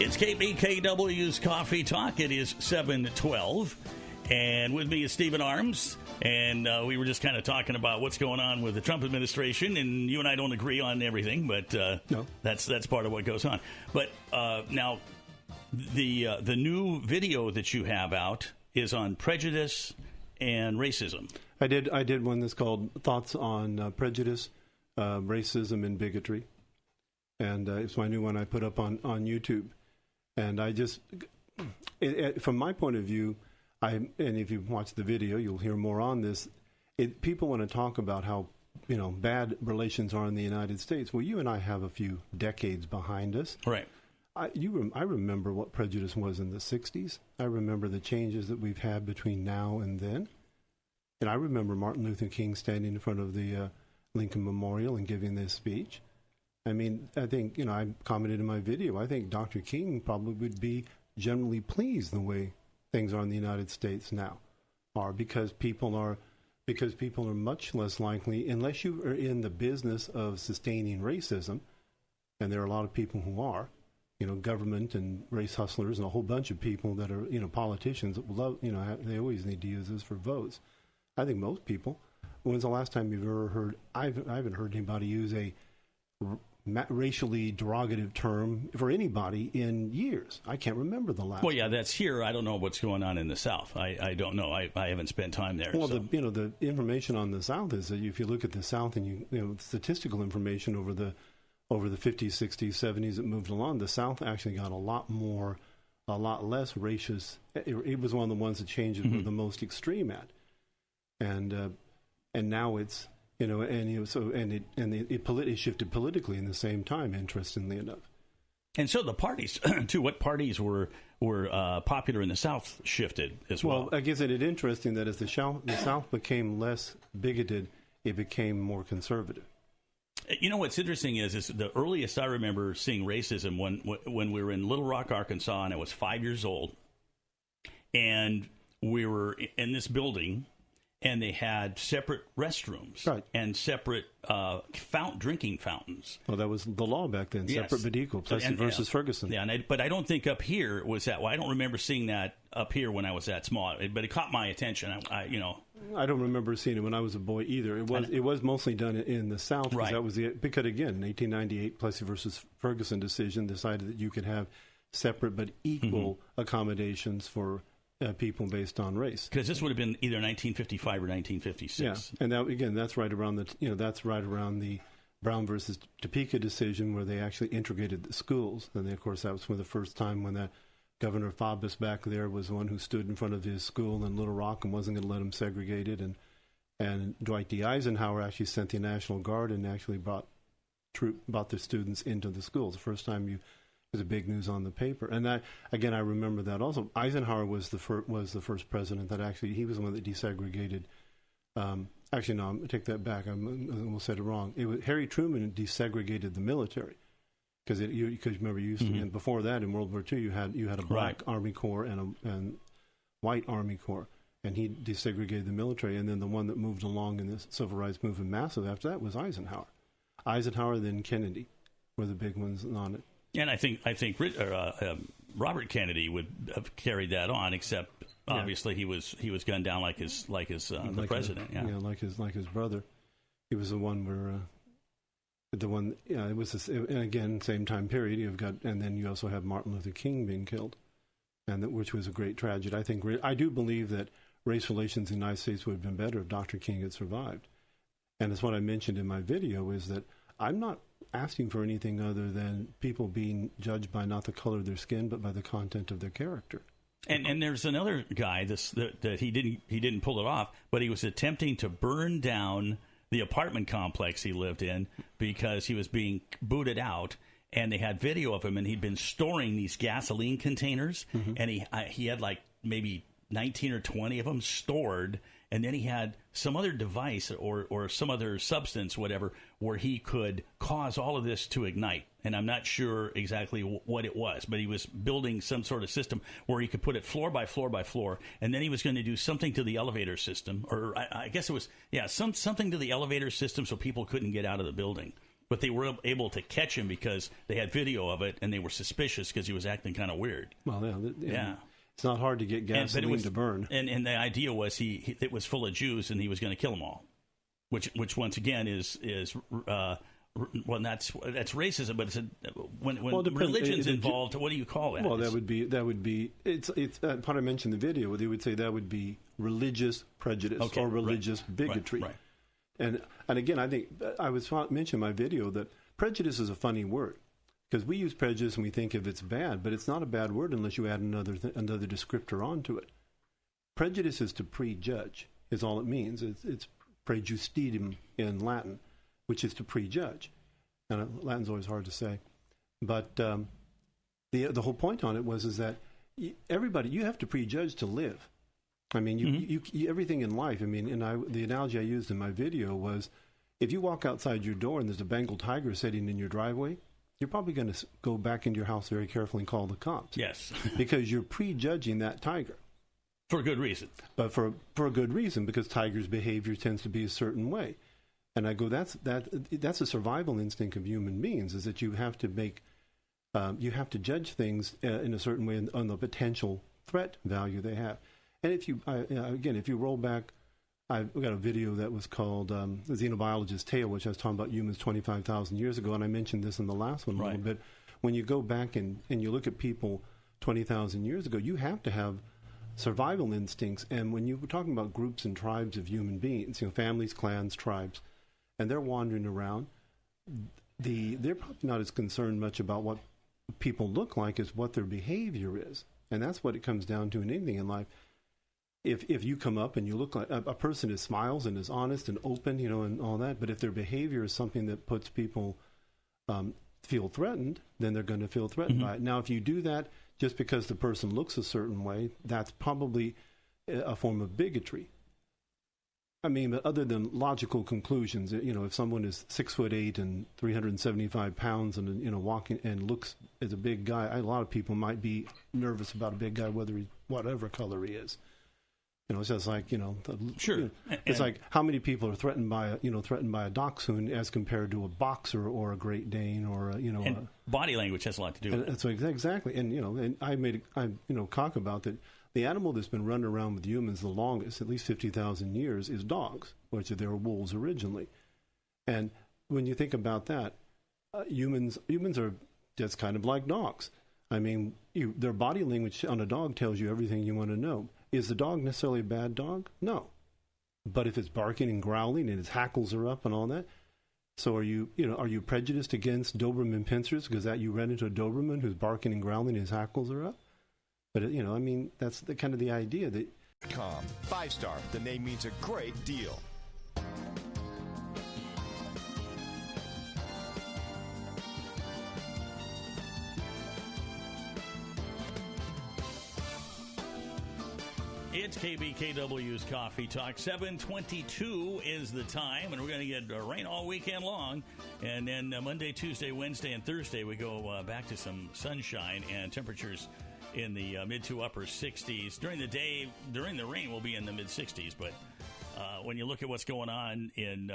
It's KBKW's Coffee Talk. It is 7:12. And with me is Stephen Arms. And we were just kind of talking about what's going on with the Trump administration. And you and I don't agree on everything, but no. That's part of what goes on. But now, the new video that you have out is on prejudice and racism. I did one that's called Thoughts on Prejudice, Racism, and Bigotry. And it's my new one I put up on YouTube. And I just, from my point of view, and if you watch the video, you'll hear more on this. People want to talk about how, bad relations are in the United States. Well, you and I have a few decades behind us. Right. I remember what prejudice was in the 60s. I remember the changes that we've had between now and then. And I remember Martin Luther King standing in front of the Lincoln Memorial and giving this speech. I mean, I think, I commented in my video, I think Dr. King probably would be generally pleased the way things are in the United States now, because people are much less likely, unless you are in the business of sustaining racism, and there are a lot of people who are, government and race hustlers and a whole bunch of people that are, politicians that love, they always need to use this for votes. I think most people, when's the last time you've ever heard, I haven't heard anybody use a racially derogative term for anybody in years. I can't remember the last. Well, yeah, that's here. I don't know what's going on in the South. I don't know. I haven't spent time there. Well, so. the information on the South is that if you look at the South and statistical information over the 50s, 60s, 70s that moved along, the South actually got a lot less racist. It was one of the ones that changes were the most extreme at, and now it's. It shifted politically in the same time, interestingly enough. And so the parties, too, what parties were popular in the South shifted as well. Well, I guess it is interesting that as the South became less bigoted, it became more conservative. What's interesting is the earliest I remember seeing racism when we were in Little Rock, Arkansas, and I was 5 years old, and we were in this building. And they had separate restrooms and separate drinking fountains. Well, that was the law back then, separate but equal, Plessy versus Ferguson. Yeah, but I don't think up here was that. Well, I don't remember seeing that up here when I was that small, but it caught my attention. I don't remember seeing it when I was a boy either. It was mostly done in the South. Right. That was because, again, 1898 Plessy versus Ferguson decision decided that you could have separate but equal accommodations for people based on race, because this would have been either 1955 or 1956. Yeah, and that's right around the Brown versus Topeka decision where they actually integrated the schools. And of course, that was for the first time when that Governor Faubus back there was the one who stood in front of his school in Little Rock and wasn't going to let them segregate it. And Dwight D. Eisenhower actually sent the National Guard and actually brought the students into the schools. The first time it was a big news on the paper. And I remember that also. Eisenhower was the first president that he was the one that desegregated. Actually, no, I'm going to take that back. I almost said it wrong. Harry Truman desegregated the military because remember, you used to, and before that in World War II, you had a black Army Corps and a white Army Corps, and he desegregated the military. And then the one that moved along in the civil rights movement massive after that was Eisenhower. Eisenhower, then Kennedy were the big ones on it. And I think Robert Kennedy would have carried that on, except obviously he was gunned down like his the president. Like his brother. He was the one where it was and again same time period. And then you also have Martin Luther King being killed, which was a great tragedy. I do believe that race relations in the United States would have been better if Dr. King had survived. And it's what I mentioned in my video is that I'm not asking for anything other than people being judged by not the color of their skin, but by the content of their character. And there's another guy that he didn't pull it off, but he was attempting to burn down the apartment complex he lived in because he was being booted out, and they had video of him, and he'd been storing these gasoline containers, and he had like maybe 19 or 20 of them stored. And then he had some other device or some other substance, whatever, where he could cause all of this to ignite. And I'm not sure exactly what it was, but he was building some sort of system where he could put it floor by floor by floor. And then he was going to do something to the elevator system, or I guess it was, something to the elevator system so people couldn't get out of the building. But they were able to catch him because they had video of it, and they were suspicious because he was acting kind of weird. Well, yeah. It's not hard to get gasoline to burn. And the idea was it was full of Jews, and he was going to kill them all, which once again is well, that's racism, but it's when religion's involved, what do you call that? Well, that would be it's part I mentioned in the video. They would say that would be religious prejudice or religious bigotry. Right. And again, I think I was mentioning in my video that prejudice is a funny word because we use prejudice and we think if it's bad, but it's not a bad word unless you add another descriptor onto it. Prejudice is to prejudge, is all it means. It's prejustitium in Latin, which is to prejudge. And Latin's always hard to say. But the whole point on it is that everybody, you have to prejudge to live. I mean, you everything in life. I mean, and the analogy I used in my video was, if you walk outside your door and there's a Bengal tiger sitting in your driveway, you're probably going to go back into your house very carefully and call the cops. Yes, because you're prejudging that tiger for a good reason. But for a good reason, because tigers' behavior tends to be a certain way. And I go, that's a survival instinct of human beings, is that you have to judge things in a certain way on the potential threat value they have. And if you roll back, I've got a video that was called The Xenobiologist's Tale, which I was talking about humans 25,000 years ago, and I mentioned this in the last one a little bit. When you go back and you look at people 20,000 years ago, you have to have survival instincts. And when you were talking about groups and tribes of human beings, families, clans, tribes, and they're wandering around, they're probably not as concerned much about what people look like as what their behavior is. And that's what it comes down to in anything in life. If you come up and you look like a person who smiles and is honest and open, and all that, but if their behavior is something that puts people feel threatened, then they're going to feel threatened by it. Now, if you do that just because the person looks a certain way, that's probably a form of bigotry. I mean, but other than logical conclusions, if someone is 6'8" and 375 pounds and walking and looks as a big guy, a lot of people might be nervous about a big guy, whatever color he is. It's just like sure. It's like how many people are threatened by a dachshund as compared to a boxer or a Great Dane or and body language has a lot to do with it. That's exactly. And I talk about that. The animal that's been running around with humans the longest, at least 50,000 years, is dogs, which they were wolves originally. And when you think about that, humans are just kind of like dogs. I mean, their body language on a dog tells you everything you want to know. Is the dog necessarily a bad dog? No. But if it's barking and growling and its hackles are up and all that, so are you prejudiced against Doberman pincers because that you ran into a Doberman who's barking and growling and his hackles are up? But that's the kind of the idea that. 5-star. The name means a great deal. It's KBKW's Coffee Talk. 7:22 is the time, and we're going to get rain all weekend long. And then Monday, Tuesday, Wednesday, and Thursday, we go back to some sunshine and temperatures in the mid to upper 60s. During the day, during the rain, we'll be in the mid 60s. But when you look at what's going on in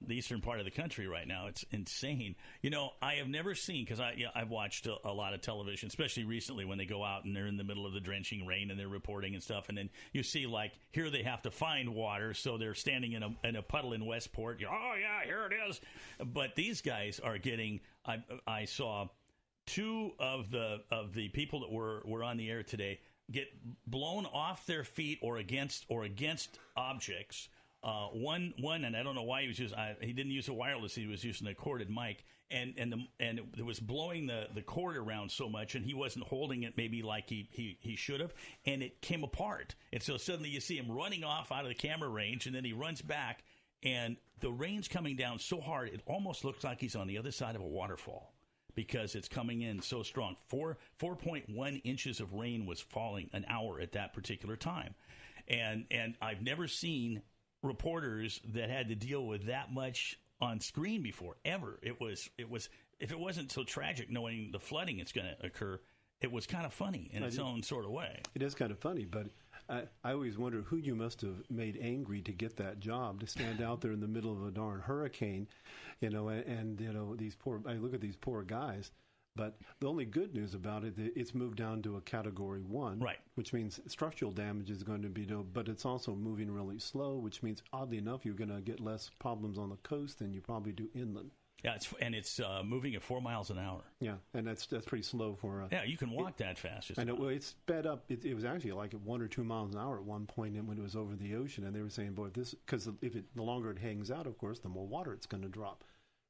the eastern part of the country right now, it's insane. I have never seen, because I've watched a lot of television, especially recently when they go out and they're in the middle of the drenching rain and they're reporting and stuff. And then you see, like, here they have to find water, so they're standing in a puddle in Westport. Oh, yeah, here it is. But these guys are getting, I saw two of the people that were on the air today get blown off their feet or against objects. One, and I don't know why he didn't use a wireless. He was using a corded mic, and it was blowing the cord around so much, and he wasn't holding it maybe like he should have, and it came apart. And so suddenly you see him running off out of the camera range, and then he runs back, and the rain's coming down so hard it almost looks like he's on the other side of a waterfall, because it's coming in so strong. 4.1 inches of rain was falling an hour at that particular time. And I've never seen reporters that had to deal with that much on screen before, ever. It was if it wasn't so tragic knowing the flooding that's going to occur, it was kind of funny in its own sort of way. It is kind of funny, but I always wonder who you must have made angry to get that job, to stand out there in the middle of a darn hurricane, and I look at these poor guys. But the only good news about it, it's moved down to a Category 1, right? Which means structural damage is going to be no, but it's also moving really slow, which means, oddly enough, you're going to get less problems on the coast than you probably do inland. Yeah, it's moving at 4 miles an hour. Yeah, and that's pretty slow for. Yeah, you can walk that fast. I know. Well, it's sped up. It was actually like at 1 or 2 miles an hour at one point when it was over the ocean, and they were saying, "Boy, this because the longer it hangs out, of course, the more water it's going to drop."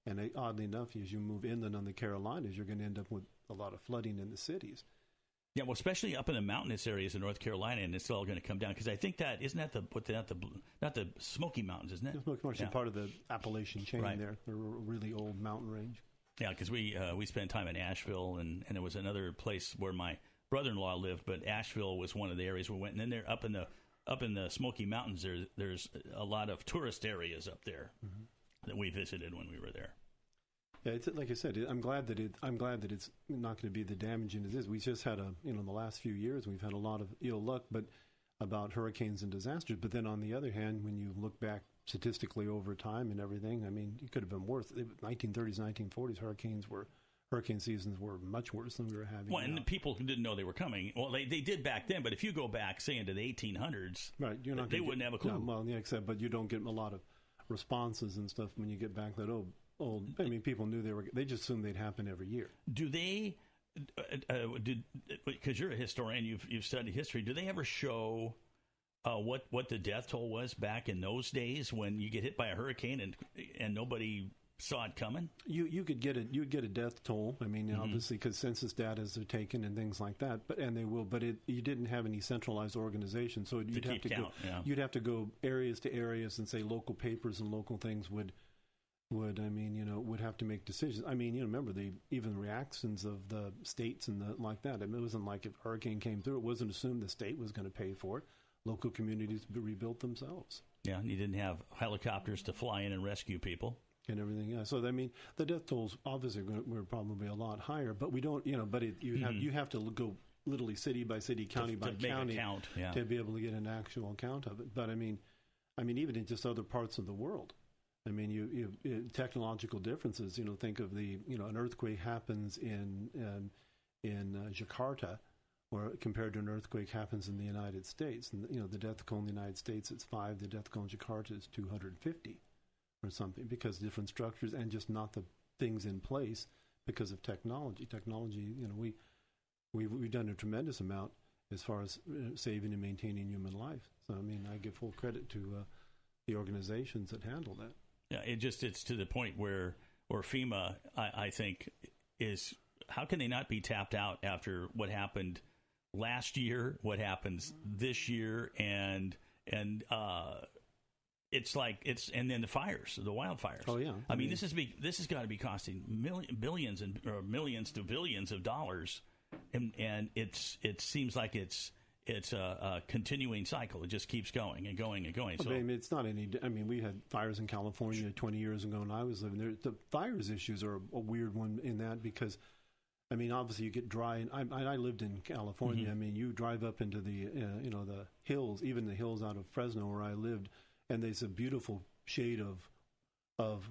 And oddly enough, as you move inland on the Carolinas, you're going to end up with a lot of flooding in the cities. Yeah, well, especially up in the mountainous areas of North Carolina, and it's all going to come down because I think that not the Smoky Mountains, isn't it? The Smoky Mountains is part of the Appalachian chain. Right. There, they're a really old mountain range. Yeah, because we spent time in Asheville, and there was another place where my brother-in-law lived, but Asheville was one of the areas we went. And then there up in the Smoky Mountains, there's a lot of tourist areas up there that we visited when we were there. Yeah, it's like I said. I'm glad that it's not going to be the damaging it is. We just had in the last few years we've had a lot of ill luck, but about hurricanes and disasters. But then on the other hand, when you look back statistically over time and everything, I mean, it could have been worse. 1930s, 1940s hurricane seasons were much worse than we were having. Well, now. And people didn't know they were coming. Well, they did back then, but if you go back, say, into the 1800s, right, they wouldn't have a clue. No, well, yeah, but you don't get a lot of responses and stuff when you get back that old. I mean, people knew they just assumed they'd happen every year. Do they? Because you're a historian, you've studied history. Do they ever show what the death toll was back in those days when you get hit by a hurricane and nobody saw it coming? You could get a death toll. I mean, obviously, because census data are taken and things like that. But they will. But you didn't have any centralized organization, so you'd have to count, you'd have to go areas to areas and say local papers and local things would have to make decisions. I mean, remember even reactions of the states and like that. I mean, it wasn't like if a hurricane came through, it wasn't assumed the state was going to pay for it. Local communities rebuilt themselves. Yeah, and you didn't have helicopters to fly in and rescue people and everything. Yeah, so I mean, the death tolls obviously were probably a lot higher, but we don't. You have to go literally city by city, county by county, to be able to get an actual count of it. But I mean, even in just other parts of the world. I mean, you technological differences. Think of an earthquake happens in Jakarta, or compared to an earthquake happens in the United States, and the death toll in the United States it's 5. The death toll in Jakarta is 250, or something, because different structures and just not the things in place because of technology. Technology, we've done a tremendous amount as far as saving and maintaining human life. So I mean, I give full credit to the organizations that handle that. Yeah, it's to the point where FEMA, I think, is how can they not be tapped out after what happened last year, what happens this year, and it's like and then the fires, the wildfires. Oh yeah, I mean this has got to be costing billions or millions to billions of dollars, and it seems like it's a continuing cycle. It just keeps going and going and going. So, I mean, it's not any. I mean, we had fires in California 20 years ago, and I was living there. The fires issues are a weird one in that because, I mean, obviously you get dry. And I lived in California. I mean, you drive up into the the hills, even the hills out of Fresno where I lived, and there's a beautiful shade of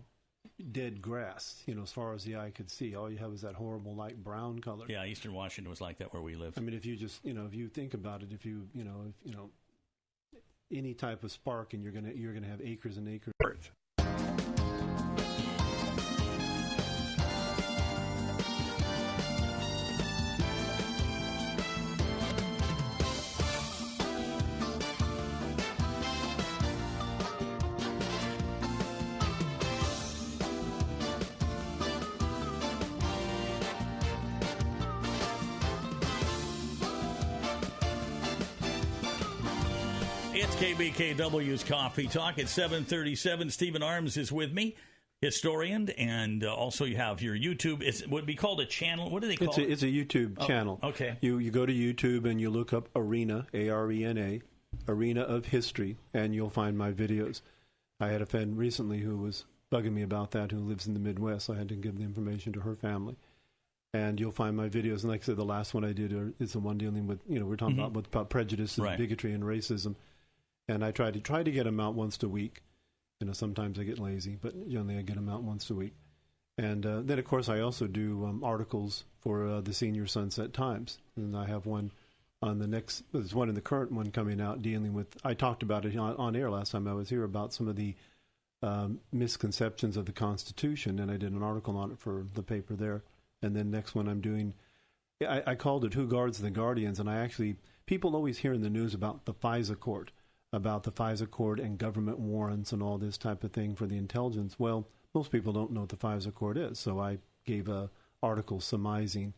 dead grass, as far as the eye could see. All you have is that horrible light brown color. Yeah, Eastern Washington was like that where we lived. I mean, if you just, if you think about it, if any type of spark, and you're gonna have acres and acres. It's KBKW's Coffee Talk at 7:37. Stephen Arms is with me, historian, and also you have your YouTube. It would be called a channel. What do they call it? It's a YouTube channel. Okay. You go to YouTube and you look up Arena, ARENA, Arena of History, and you'll find my videos. I had a friend recently who was bugging me about that, who lives in the Midwest, so I had to give the information to her family. And you'll find my videos. And like I said, the last one I did is the one dealing with, we're talking about prejudice and bigotry and racism. And I try to get them out once a week. Sometimes I get lazy, but generally I get them out once a week. And then, of course, I also do articles for the Senior Sunset Times. And I have one on there's one in the current one coming out dealing with, I talked about it on air last time I was here about some of the misconceptions of the Constitution. And I did an article on it for the paper there. And then next one I'm doing, I called it Who Guards the Guardians? And people always hear in the news about the FISA court and government warrants and all this type of thing for the intelligence. Well, most people don't know what the FISA court is. So I gave an article surmising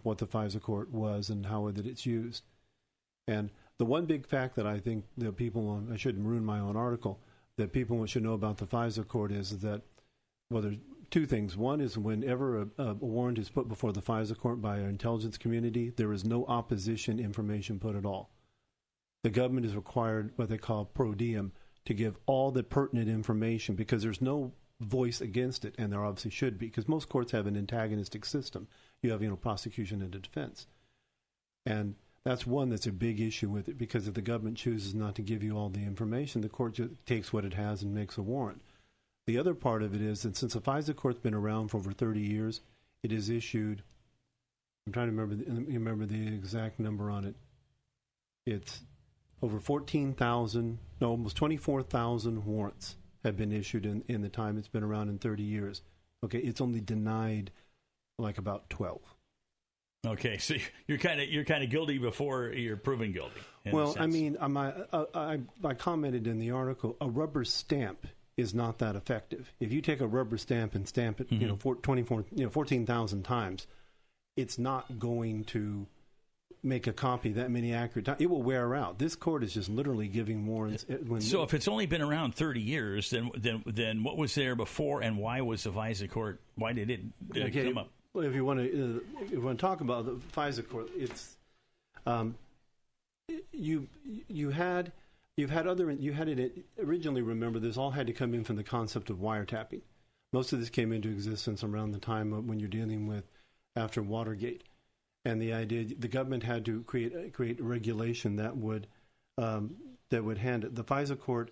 what the FISA court was and how that it's used. And the one big fact that I think that people, I shouldn't ruin my own article, that people should know about the FISA court is that, well, there's two things. One is whenever a warrant is put before the FISA court by our intelligence community, there is no opposition information put at all. The government is required, what they call pro diem, to give all the pertinent information because there's no voice against it, and there obviously should be, because most courts have an antagonistic system. You have, prosecution and a defense. And that's one that's a big issue with it, because if the government chooses not to give you all the information, the court just takes what it has and makes a warrant. The other part of it is that since the FISA court's been around for over 30 years, it has issued, I'm trying to remember the exact number on it. It's over 14,000, no, almost 24,000 warrants have been issued in the time it's been around in 30 years. Okay, it's only denied like about 12. Okay, so you're kind of guilty before you're proven guilty. Well, I mean, I commented in the article, a rubber stamp is not that effective. If you take a rubber stamp and stamp it, 14,000 times, it's not going to make a copy that many accurate times. It will wear out. This court is just literally giving warrants. So if it's only been around 30 years, then what was there before, and why was the FISA court? Why did it come up? Well, if you want to talk about the FISA court, it's you had it originally. Remember, this all had to come in from the concept of wiretapping. Most of this came into existence around the time when you're dealing with after Watergate, and the idea the government had to create a regulation that would hand it. The FISA court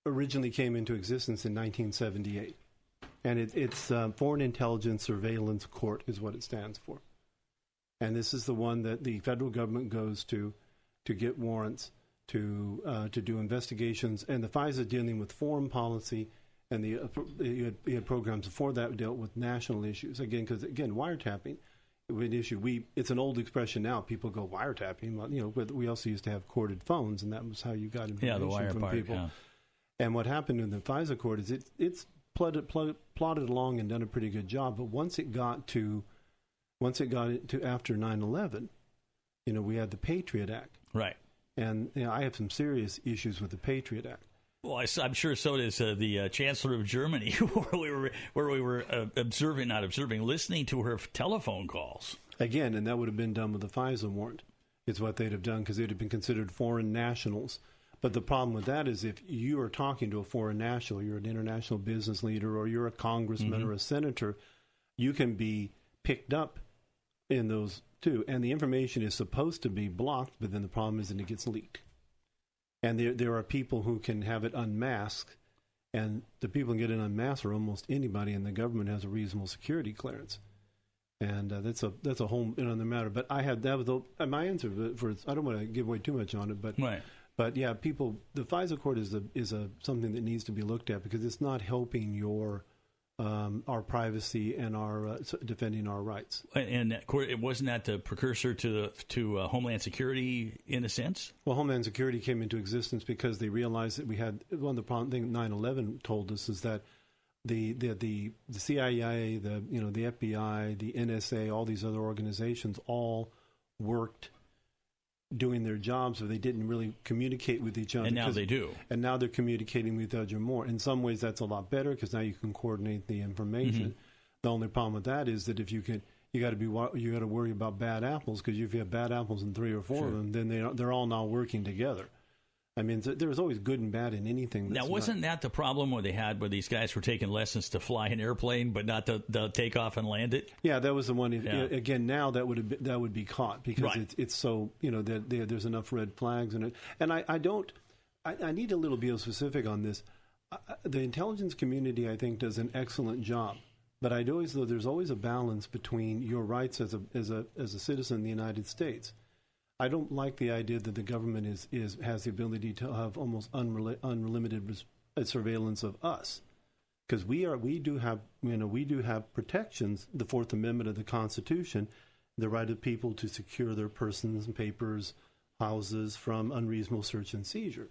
originally came into existence in 1978, and it's Foreign Intelligence Surveillance Court is what it stands for, and this is the one that the federal government goes to get warrants to do investigations, and the FISA dealing with foreign policy, and you had programs before that dealt with national issues. Because wiretapping, an issue. It's an old expression now. People go wiretapping, but we also used to have corded phones, and that was how you got information from people. Yeah. And what happened in the FISA court is it's plodded along and done a pretty good job. But once it got to after 9/11, we had the Patriot Act. Right. And I have some serious issues with the Patriot Act. Well, I'm sure so does the Chancellor of Germany, where we were listening to her telephone calls. Again, and that would have been done with the FISA warrant. It's what they'd have done because they'd have been considered foreign nationals. But the problem with that is if you are talking to a foreign national, you're an international business leader, or you're a congressman or a senator, you can be picked up in those too. And the information is supposed to be blocked, but then the problem is that it gets leaked. And there are people who can have it unmasked, and the people who get it unmasked are almost anybody, and the government has a reasonable security clearance. And that's a whole another matter. But that was my answer. I don't want to give away too much on it, but right. But yeah, the FISA court is something that needs to be looked at because it's not helping our privacy and our defending our rights. And it wasn't that the precursor to Homeland Security in a sense? Well, Homeland Security came into existence because they realized that we had one of the problem thing 9/11 told us is that the CIA, the FBI, the NSA, all these other organizations all worked doing their jobs, but they didn't really communicate with each other. And now they do. And now they're communicating with each other more. In some ways, that's a lot better because now you can coordinate the information. Mm-hmm. The only problem with that is that if you got to worry about bad apples because if you have bad apples and 3 or 4 of them, then they're all now working together. I mean, there's always good and bad in anything. Now, wasn't that the problem where they had where these guys were taking lessons to fly an airplane, but not to take off and land it? Yeah, that was the one. Again, now that would be caught because it's so that there's enough red flags in it. And I need a little be specific on this. The intelligence community, I think, does an excellent job. But there's always a balance between your rights as a citizen of the United States. I don't like the idea that the government has the ability to have almost unlimited surveillance of us, because we do have protections, the Fourth Amendment of the Constitution, the right of people to secure their persons and papers, houses from unreasonable search and seizure.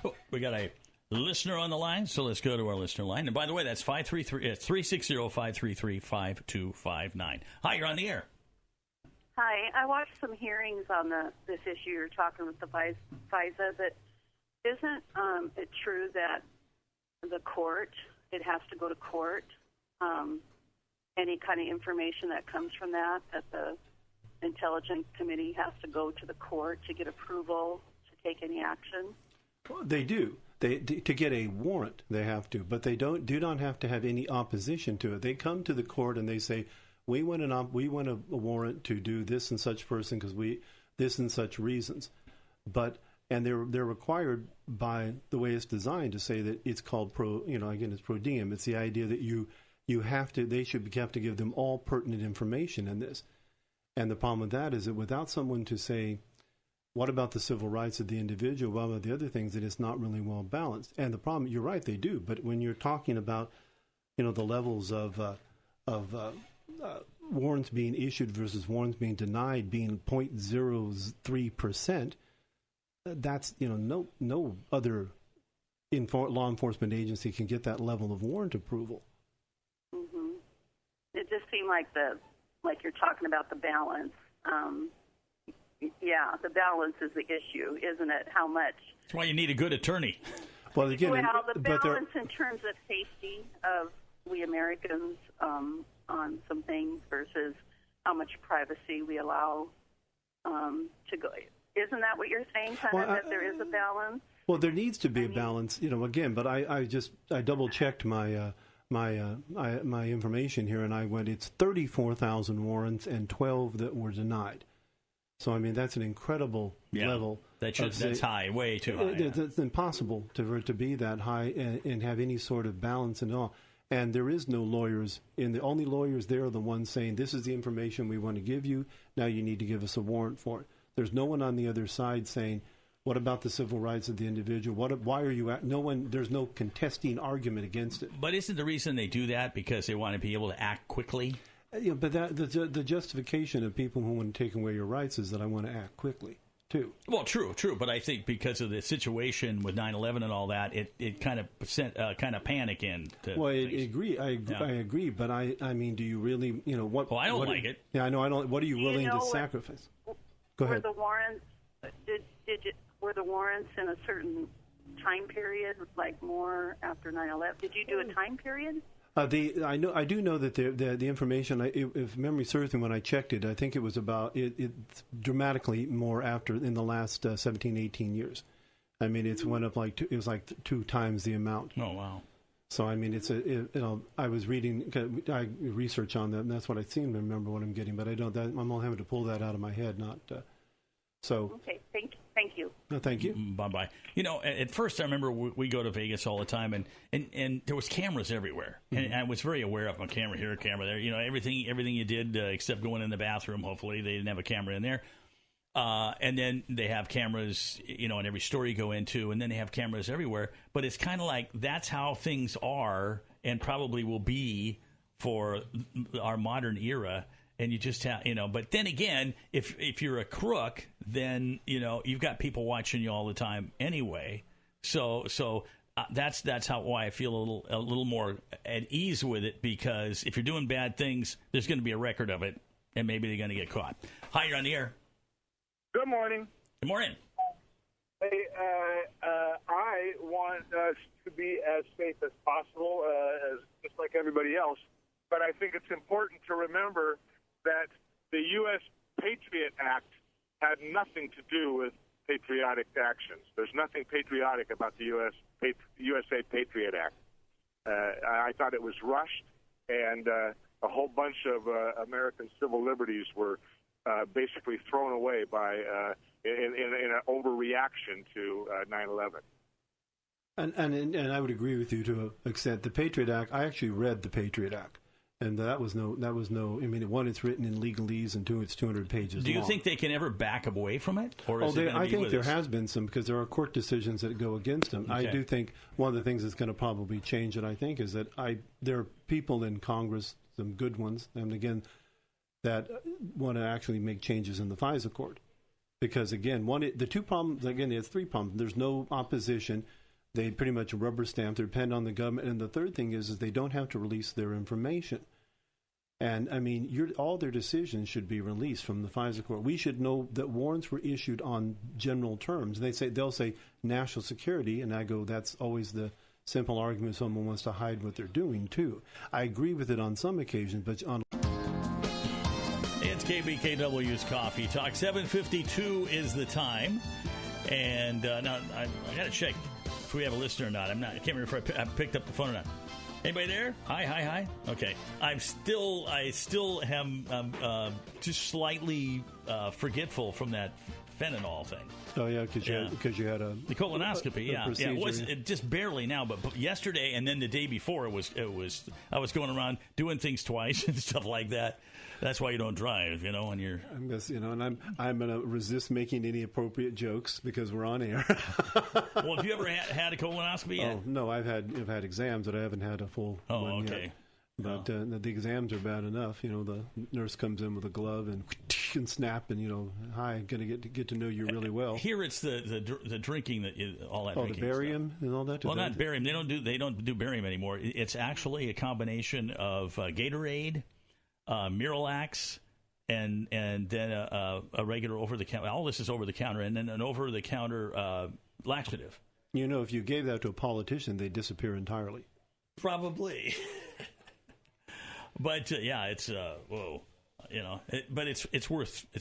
Oh, we got a listener on the line, so let's go to our listener line. And by the way, that's 360-533-5259. Hi, you're on the air. Hi, I watched some hearings on this issue you're talking with the FISA, but isn't it true that it has to go to court, any kind of information that comes from that the Intelligence Committee has to go to the court to get approval to take any action? Well, they do. To get a warrant, they have to, but they do not have to have any opposition to it. They come to the court and they say, We want a warrant to do this and such person because this and such reasons, and they're required by the way it's designed to say that it's called it's pro diem. It's the idea that they have to give them all pertinent information in this, and the problem with that is that without someone to say, what about the civil rights of the individual? What about the other things? That it's not really well balanced. And the problem, you're right, they do, but when you're talking about the levels of warrants being issued versus warrants being denied being 0.03%, that's no other law enforcement agency can get that level of warrant approval. Mm-hmm. It just seemed like you're talking about the balance. The balance is the issue, isn't it? How much? That's why you need a good attorney. Well, again, the balance in terms of safety of we Americans on some things versus how much privacy we allow to go. Isn't that what you're saying, that there is a balance? Well, there needs to be a balance, again, but I double checked my information here, and I went, it's 34,000 warrants and 12 that were denied. So, I mean, that's an incredible level. That's high, way too high. It's impossible for it to be that high and have any sort of balance at all. And there is no lawyers. And the only lawyers there are the ones saying, this is the information we want to give you. Now you need to give us a warrant for it. There's no one on the other side saying, what about the civil rights of the individual? Why are you no one? There's no contesting argument against it. But isn't the reason they do that because they want to be able to act quickly? But the justification of people who want to take away your rights is that I want to act quickly, too. Well, true. But I think because of the situation with 9/11 and all that, it kind of sent kind of panic in. Well, I agree. But I mean, do you really, what? Well, I don't like it. Yeah, I know. I don't. What are you willing to sacrifice? Go ahead. Were the warrants? Were the warrants in a certain time period, like more after 9/11? Did you do a time period? I do know that the information, if memory serves me, when I checked it, I think it was about it's dramatically more after in the last 17, 18 years. I mean, it's went up it was like 2 times the amount. Oh wow! So I mean, I was reading, I research on that, and that's what I seem to remember what I'm getting, but I don't. I'm all having to pull that out of my head, not. So. Okay, thank you. No, thank you. Bye-bye. At first I remember we go to Vegas all the time, and there was cameras everywhere. Mm-hmm. And I was very aware of a camera here, a camera there. Everything you did except going in the bathroom, hopefully. They didn't have a camera in there. And then they have cameras, in every store you go into, and then they have cameras everywhere. But it's kind of like that's how things are and probably will be for our modern era. And you just have, but then again, if you're a crook, then, you've got people watching you all the time anyway. So that's why I feel a little more at ease with it, because if you're doing bad things, there's going to be a record of it, and maybe they're going to get caught. Hi, you're on the air. Good morning. Good morning. Hey, I want us to be as safe as possible, as just like everybody else. But I think it's important to remember that the U.S. Patriot Act had nothing to do with patriotic actions. There's nothing patriotic about the USA Patriot Act. I thought it was rushed, and a whole bunch of American civil liberties were basically thrown away by in an overreaction to 9/11. And I would agree with you to an extent. The Patriot Act, I actually read the Patriot Act. And that was no. I mean, one, it's written in legalese, and two, it's 200 pages long. Do you think they can ever back away from it? Or is I think there has been some, because there are court decisions that go against them. Okay. I do think one of the things that's going to probably change it, I think, is that there are people in Congress, some good ones, and again, that want to actually make changes in the FISA court. Because, again, the two problems, again, there's three problems. There's no opposition. They pretty much rubber stamp. They depend on the government. And the third thing is they don't have to release their information. And, I mean, all their decisions should be released from the FISA court. We should know that warrants were issued on general terms. They'll say national security, and I go, that's always the simple argument someone wants to hide what they're doing, too. I agree with it on some occasions, but on... It's KBKW's Coffee Talk. 7:52 is the time. And now I got to check if we have a listener or not. I can't remember if I picked up the phone or not. Anybody there? Hi. Okay. I still am just slightly forgetful from that fentanol thing. Oh yeah, because you had the colonoscopy. Yeah. It was just barely now, but yesterday and then the day before it was. I was going around doing things twice and stuff like that. That's why you don't drive, when you're. And I'm going to resist making any appropriate jokes because we're on air. Well, have you ever had a colonoscopy yet? Oh no, I've had exams, but I haven't had a full. Oh, one okay. Yet. But the exams are bad enough. The nurse comes in with a glove and snap, and hi, going to get to know you really well. Here it's the drinking all that. Oh, drinking the barium stuff. And all that. Well, not barium. They don't do barium anymore. It's actually a combination of Gatorade, Miralax, and then a regular over the counter. All this is over the counter, and then an over the counter laxative. If you gave that to a politician, they'd disappear entirely. Probably. But it's whoa, but it's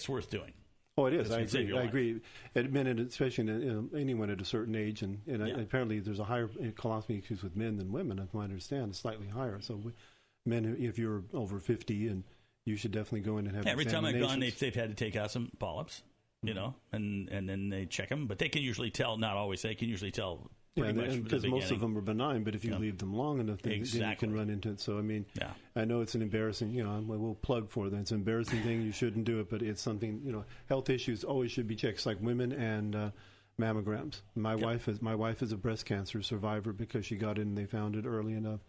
worth doing. Oh, it is. I agree. Especially anyone at a certain age, and apparently there's a higher colostomy issues with men than women. If I understand, it's slightly higher. So men, if you're over 50, and you should definitely go in and have every time I've gone, they've had to take out some polyps, and then they check them. But they can usually tell. Not always. They can usually tell. Because most of them are benign, but if you leave them long enough, then you can run into it. So, I mean, I know it's an embarrassing, we'll plug for that. It's an embarrassing thing. You shouldn't do it, but it's something, health issues always should be checked. It's like women and mammograms. My wife is a breast cancer survivor because she got it and they found it early enough.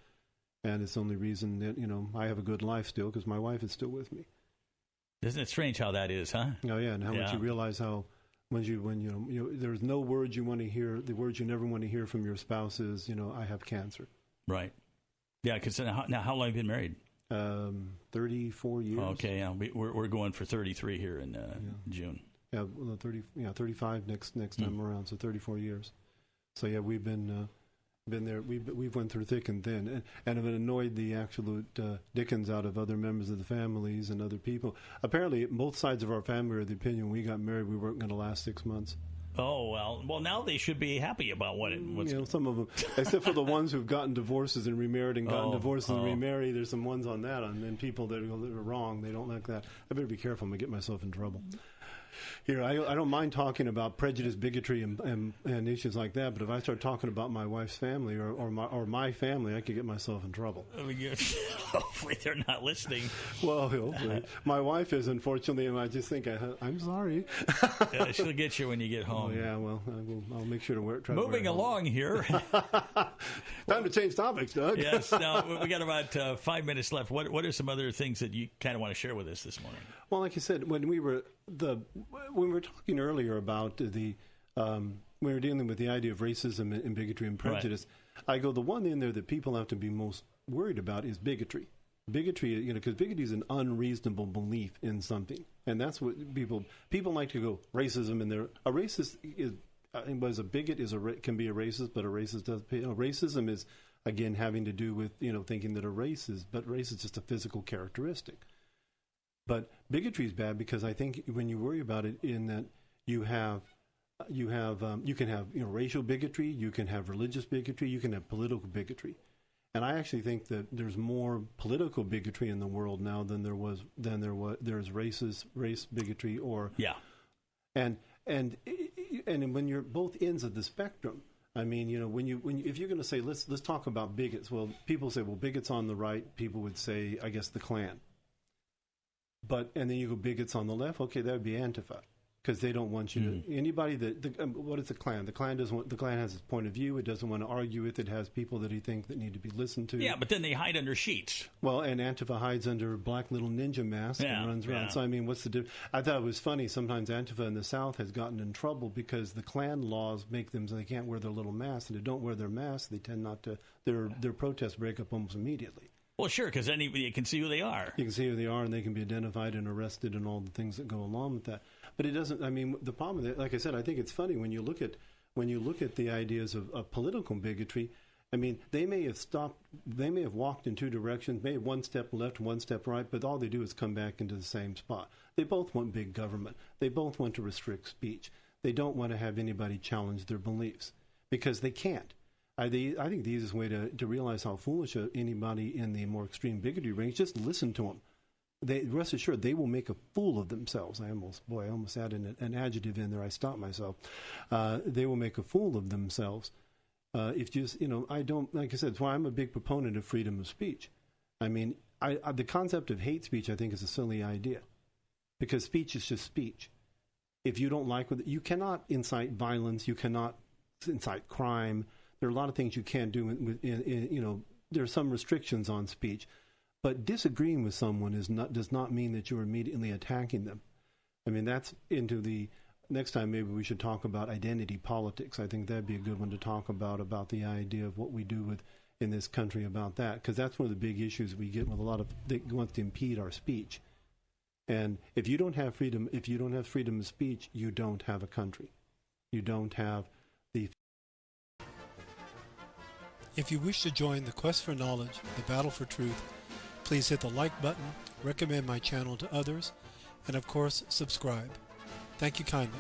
And it's the only reason that, I have a good life still because my wife is still with me. Isn't it strange how that is, huh? Oh, yeah, and how much you realize how... When there's no words you want to hear. The words you never want to hear from your spouse is, I have cancer. Right. Yeah. Because now, how long have you been married? 34 years. Okay. Yeah. We're going for 33 here in June. Yeah. 35 next time around. So 34 years. So yeah, we've been there. We've went through thick and thin, and have annoyed the absolute dickens out of other members of the families and other people. Apparently, both sides of our family are of the opinion when we got married we weren't going to last 6 months. Oh well, now they should be happy about what's some of them, except for the ones who've gotten divorces and remarried and gotten divorces and remarried. There's some ones on that, and then people that are wrong. They don't like that. I better be careful. I'm gonna get myself in trouble. Here, I don't mind talking about prejudice, bigotry, and issues like that. But if I start talking about my wife's family or my family, I could get myself in trouble. Hopefully, they're not listening. Well, hopefully. My wife is, unfortunately, and I just think I'm sorry. She'll get you when you get home. Oh, yeah, well, I'll make sure to try Moving to wear along here. Time to change topics, Doug. Yes. Now we got about 5 minutes left. What are some other things that you kind of want to share with us this morning? Well, like I said, when we were talking earlier about we were dealing with the idea of racism and bigotry and prejudice. Right. I go, the one in there that people have to be most worried about is bigotry. Bigotry, because bigotry is an unreasonable belief in something, and that's what people like to go racism. And a racist is was a bigot can be a racist, but a racist does. Racism is again having to do with thinking that a race is just a physical characteristic. But bigotry is bad because I think when you worry about it in that you have you can have racial bigotry, you can have religious bigotry, you can have political bigotry. And I actually think that there's more political bigotry in the world now than there's race bigotry or and when you're both ends of the spectrum. I mean, if you're going to say let's talk about bigots, well, people say, well, bigots on the right, people would say, I guess, the Klan. And then you go bigots on the left, okay, that would be Antifa, because they don't want you to anybody what is the Klan? The Klan the Klan has its point of view. It doesn't want to argue with it. It has people that he thinks that need to be listened to. Yeah, but then they hide under sheets. Well, and Antifa hides under black little ninja masks and runs around. Yeah. So I mean, what's the difference? I thought it was funny. Sometimes Antifa in the South has gotten in trouble because the Klan laws make them so they can't wear their little masks, and they don't wear their masks. They tend not to. Their protests break up almost immediately. Well, sure, because then you can see who they are. You can see who they are, and they can be identified and arrested and all the things that go along with that. But it doesn't. I mean, the problem with it, like I said, I think it's funny when you look at the ideas of political bigotry. I mean, they may have walked in two directions, may have one step left, one step right, but all they do is come back into the same spot. They both want big government. They both want to restrict speech. They don't want to have anybody challenge their beliefs because they can't. I think the easiest way to realize how foolish anybody in the more extreme bigotry range, just listen to them. Rest assured, they will make a fool of themselves. I almost added an adjective in there. I stopped myself. They will make a fool of themselves. I don't, like I said, that's why I'm a big proponent of freedom of speech. I mean, the concept of hate speech, I think, is a silly idea because speech is just speech. If you don't like what you cannot incite violence, you cannot incite crime. There are a lot of things you can't do. There are some restrictions on speech, but disagreeing with someone does not mean that you're immediately attacking them. I mean, that's into the next time. Maybe we should talk about identity politics. I think that'd be a good one to talk about the idea of what we do in this country about that, because that's one of the big issues we get with a lot of that wants to impede our speech. And if you don't have freedom of speech, you don't have a country. You don't have the. If you wish to join the quest for knowledge, the battle for truth, please hit the like button, recommend my channel to others, and of course, subscribe. Thank you kindly.